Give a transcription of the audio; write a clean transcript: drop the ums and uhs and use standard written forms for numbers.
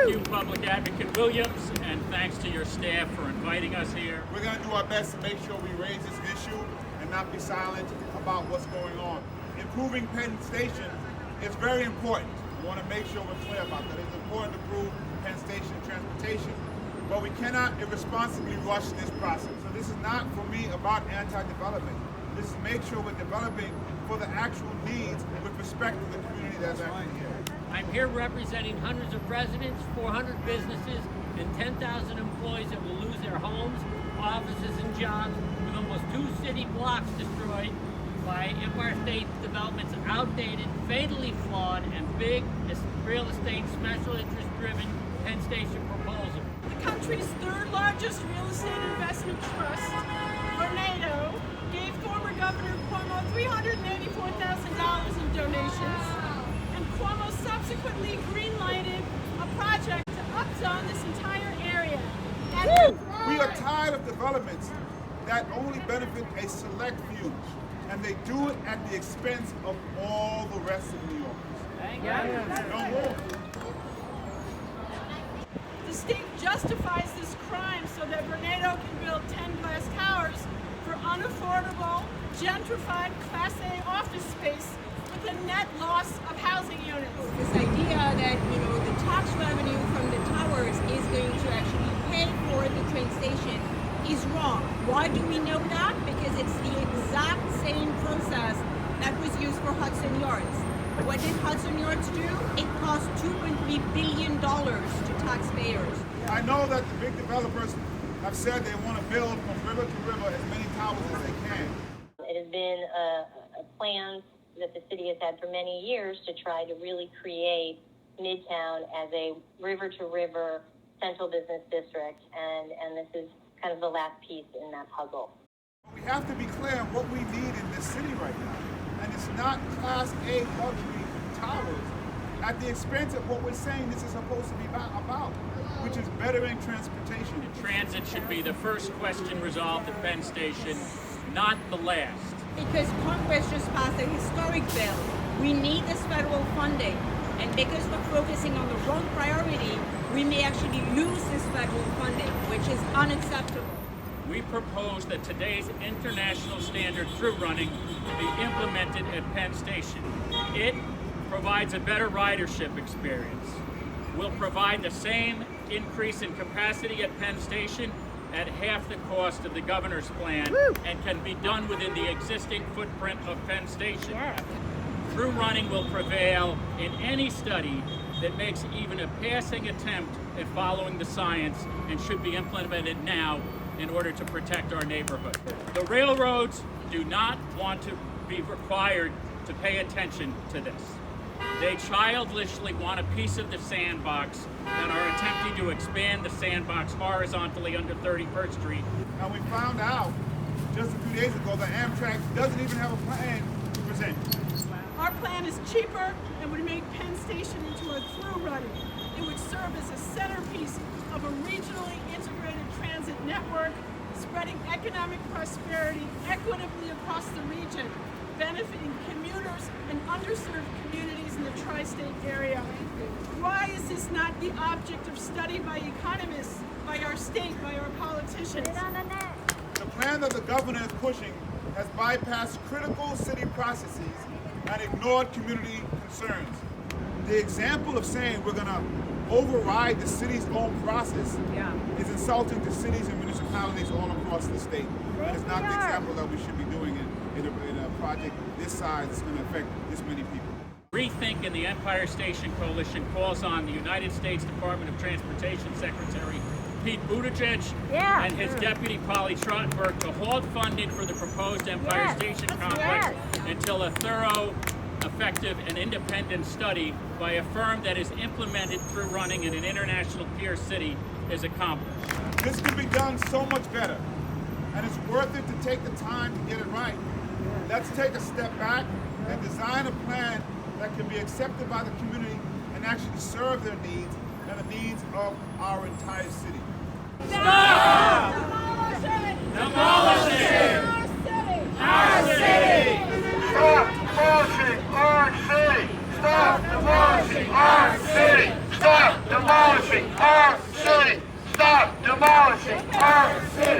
Thank you, Public Advocate Williams, and thanks to your staff for inviting us here. We're going to do our best to make sure we raise this issue and not be silent about what's going on. Improving Penn Station is very important. We want to make sure we're clear about that. It's important to improve Penn Station transportation, but we cannot irresponsibly rush this process. So this is not, for me, about anti-development. This is make sure we're developing for the actual needs with respect to the community that's actually here. I'm here representing hundreds of residents, 400 businesses, and 10,000 employees that will lose their homes, offices, and jobs, with almost 2 city blocks destroyed by Empire State Development's outdated, fatally flawed, and big real estate special interest-driven Penn Station proposal. The country's 3rd largest real estate investment trust, Vornado, gave former Governor Cuomo $384,000 in donations, and Cuomo subsequently green-lighted a project to upzone this entire area. We are tired of developments that only benefit a select few, and they do it at the expense of all the rest of New Yorkers. No more. The state justifies this crime so that Vornado can build 10 glass towers for unaffordable, gentrified Class A office space with a net loss of housing units. This idea that, the tax revenue from the towers is going to actually pay for the train station is wrong. Why do we know that? Because it's the exact same process that was used for Hudson Yards. What did Hudson Yards do? It cost $2.3 billion to taxpayers. I know that the big developers have said they want to build from river to river as many towers as they can. It has been a plan that the city has had for many years to try to really create Midtown as a river-to-river central business district, and this is kind of the last piece in that puzzle. We have to be clear on what we need in this city right now, and it's not Class A luxury towers at the expense of what we're saying this is supposed to be about, which is bettering transportation. Transit should be the first question resolved at Penn Station, not the last. Because Congress just passed a historic bill. We need this federal funding. And because we're focusing on the wrong priority, we may actually lose this federal funding, which is unacceptable. We propose that today's international standard through running be implemented at Penn Station. It provides a better ridership experience. Will provide the same increase in capacity at Penn Station at half the cost of the governor's plan, and can be done within the existing footprint of Penn Station. Yeah. Through running will prevail in any study that makes even a passing attempt at following the science, and should be implemented now in order to protect our neighborhood. The railroads do not want to be required to pay attention to this. They childishly want a piece of the sandbox and are attempting to expand the sandbox horizontally under 31st Street. And we found out just a few days ago that Amtrak doesn't even have a plan to present. Our plan is cheaper and would make Penn Station into a through running. It would serve as a centerpiece of a regionally integrated transit network, spreading economic prosperity equitably across the region, benefiting commuters and underserved communities in the tri-state area. Why is this not the object of study by economists, by our state, by our politicians? The plan that the governor is pushing has bypassed critical city processes and ignored community concerns. The example of saying we're going to override the city's own process is insulting to cities and municipalities all across the state. And it's not the example that we should be doing in a project this size that's going to affect this many people. Rethink and the Empire Station Coalition calls on the United States Department of Transportation Secretary Pete Buttigieg and his deputy Polly Trottenberg to halt funding for the proposed Empire Station complex until a thorough, effective, and independent study by a firm that is implemented through running in an international peer city is accomplished. This could be done so much better, and it's worth it to take the time to get it right. Let's take a step back and design a plan that can be accepted by the community and actually serve their needs and the needs of our entire city. Stop! Demolishing! Our city! Stop demolishing our city! Stop demolishing our city! Stop demolishing demolishing our city! Stop demolishing our city!